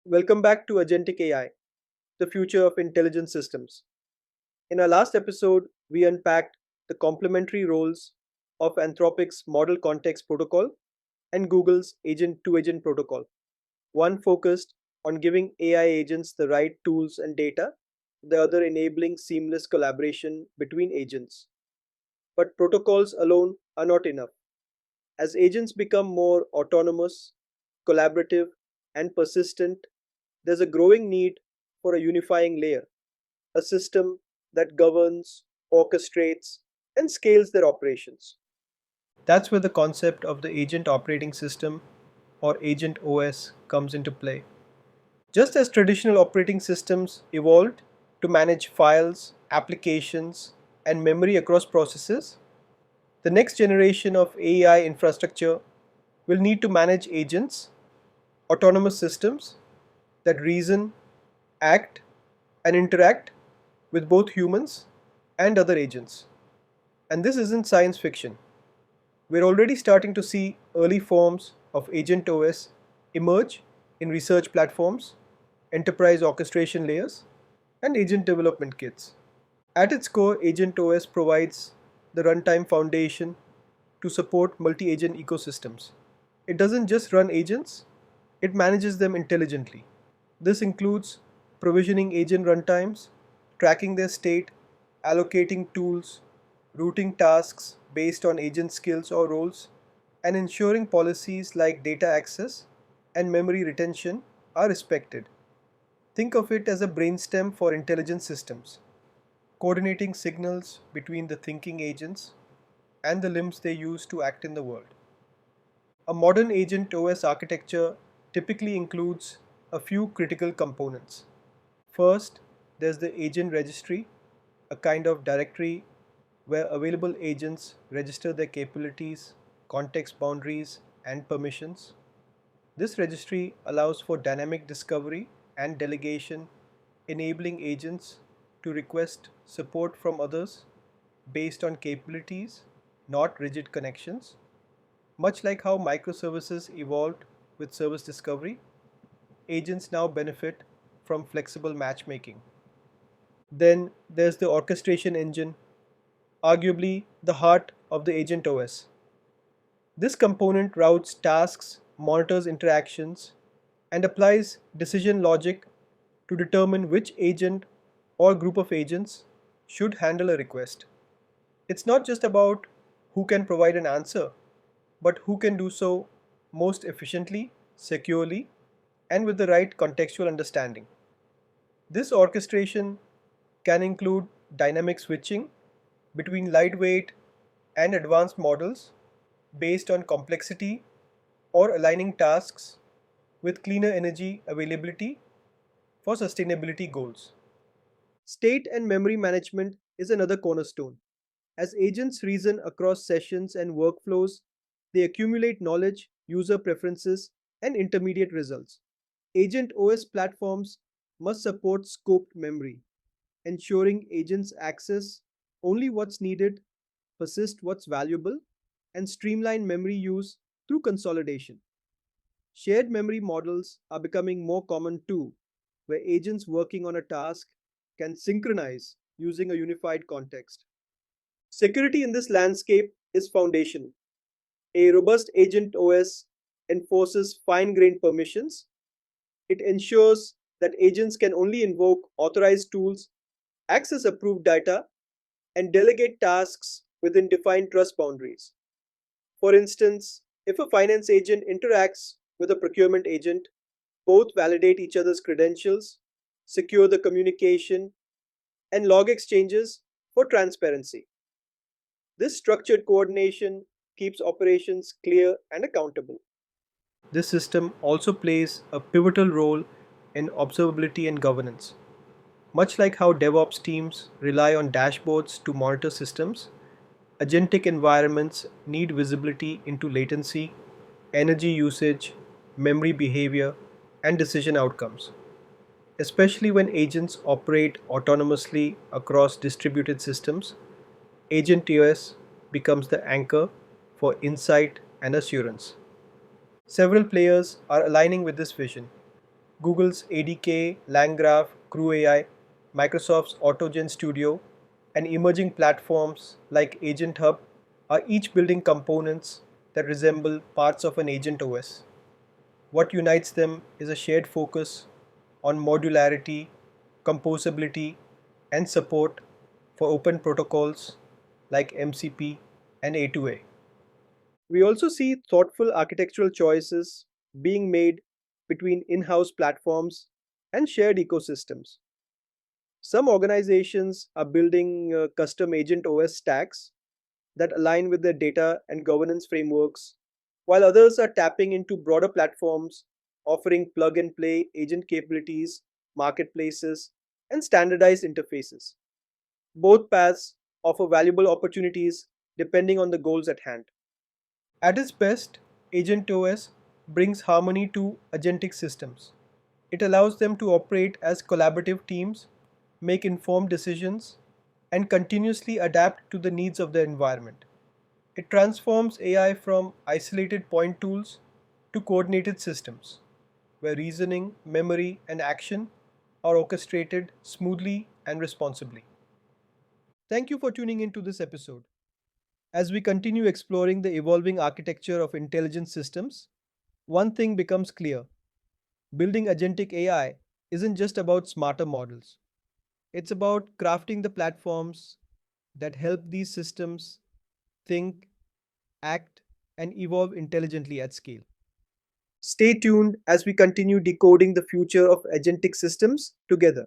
Welcome back to Agentic AI, the future of intelligent systems. In our last episode, we unpacked the complementary roles of Anthropic's Model Context Protocol and Google's Agent to Agent Protocol. One focused on giving AI agents the right tools and data, the other enabling seamless collaboration between agents. But protocols alone are not enough. As agents become more autonomous, collaborative, and persistent, there's a growing need for a unifying layer, a system that governs, orchestrates, and scales their operations. That's where the concept of the agent operating system or AgentOS comes into play. Just as traditional operating systems evolved to manage files, applications, and memory across processes, the next generation of AI infrastructure will need to manage agents, autonomous systems that reason, act, and interact with both humans and other agents. And this isn't science fiction. We're already starting to see early forms of AgentOS emerge in research platforms, enterprise orchestration layers, and agent development kits. At its core, AgentOS provides the runtime foundation to support multi agent ecosystems. It doesn't just run agents, it manages them intelligently. This includes provisioning agent runtimes, tracking their state, allocating tools, routing tasks based on agent skills or roles, and ensuring policies like data access and memory retention are respected. Think of it as a brainstem for intelligent systems, coordinating signals between the thinking agents and the limbs they use to act in the world. A modern agent OS architecture typically includes a few critical components. First, there's the agent registry, a kind of directory where available agents register their capabilities, context boundaries, and permissions. This registry allows for dynamic discovery and delegation, enabling agents to request support from others based on capabilities, not rigid connections. Much like how microservices evolved with service discovery, agents now benefit from flexible matchmaking. Then there's the orchestration engine, arguably the heart of the agent OS. This component routes tasks, monitors interactions, and applies decision logic to determine which agent or group of agents should handle a request. It's not just about who can provide an answer, but who can do so most efficiently, securely, and with the right contextual understanding. This orchestration can include dynamic switching between lightweight and advanced models based on complexity or aligning tasks with cleaner energy availability for sustainability goals. State and memory management is another cornerstone. As agents reason across sessions and workflows, they accumulate knowledge, user preferences, and intermediate results. Agent OS platforms must support scoped memory, ensuring agents access only what's needed, persist what's valuable, and streamline memory use through consolidation. Shared memory models are becoming more common too, where agents working on a task can synchronize using a unified context. Security in this landscape is foundational. A robust agent OS enforces fine grained permissions. It ensures that agents can only invoke authorized tools, access approved data, and delegate tasks within defined trust boundaries. For instance, if a finance agent interacts with a procurement agent, both validate each other's credentials, secure the communication, and log exchanges for transparency. This structured coordination keeps operations clear and accountable. This system also plays a pivotal role in observability and governance. Much like how DevOps teams rely on dashboards to monitor systems, agentic environments need visibility into latency, energy usage, memory behavior, and decision outcomes. Especially when agents operate autonomously across distributed systems, AgentOS becomes the anchor for insight and assurance. Several players are aligning with this vision. Google's ADK, LangGraph, Crew AI, Microsoft's AutoGen Studio, and emerging platforms like Agent Hub are each building components that resemble parts of an agent OS. What unites them is a shared focus on modularity, composability, and support for open protocols like MCP and A2A. We also see thoughtful architectural choices being made between in house platforms and shared ecosystems. Some organizations are building custom agent OS stacks that align with their data and governance frameworks, while others are tapping into broader platforms offering plug and play agent capabilities, marketplaces, and standardized interfaces. Both paths offer valuable opportunities depending on the goals at hand. At its best, AgentOS brings harmony to agentic systems. It allows them to operate as collaborative teams, make informed decisions, and continuously adapt to the needs of their environment. It transforms AI from isolated point tools to coordinated systems, where reasoning, memory, and action are orchestrated smoothly and responsibly. Thank you for tuning into this episode. As we continue exploring the evolving architecture of intelligent systems, one thing becomes clear: building agentic AI isn't just about smarter models, it's about crafting the platforms that help these systems think, act, and evolve intelligently at scale. Stay tuned as we continue decoding the future of agentic systems together.